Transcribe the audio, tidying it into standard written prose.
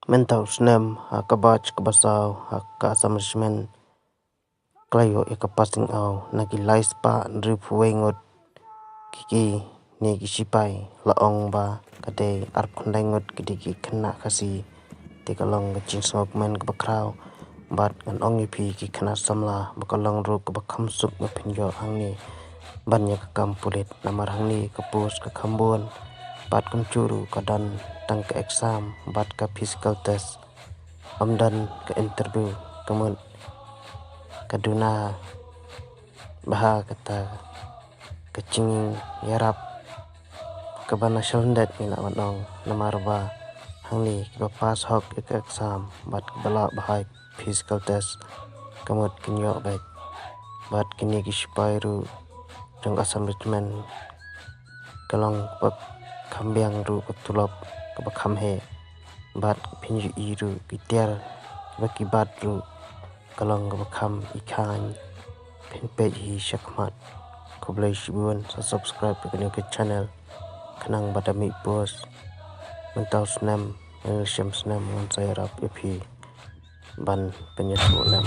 Mental snem kabach kabasau ka asam klayo passing au nagi laispa drip wengot kiki negi sipai laong ba kade arkondengot kidiki kena kasi tikalong gacing smok men kebakrau bat kan ong ipi ki kena samla bakalong ru kebakam sup ngapinjo angni banyak kampulit namar hangni kapus ke kambon bat kumcuru kadan tang ke exam bat ka physical test amdan ke interview kemun kaduna baha kata kecing yarap kabana shalndet ni nak manong namar ba hangni ke pas hok ke exam bat bala bahai physical test kamut kinyo bet bat kini ki spairu jong asam richman kalong pak kambiang ru patulop kabakam he bat pinju iru kitiar baki bat ru kalong kabakam ikan pinpej hi syakmat kublai shibuan subscribe ke channel kenang badami bos mental senam English senam saya rap epi ban penyesuaian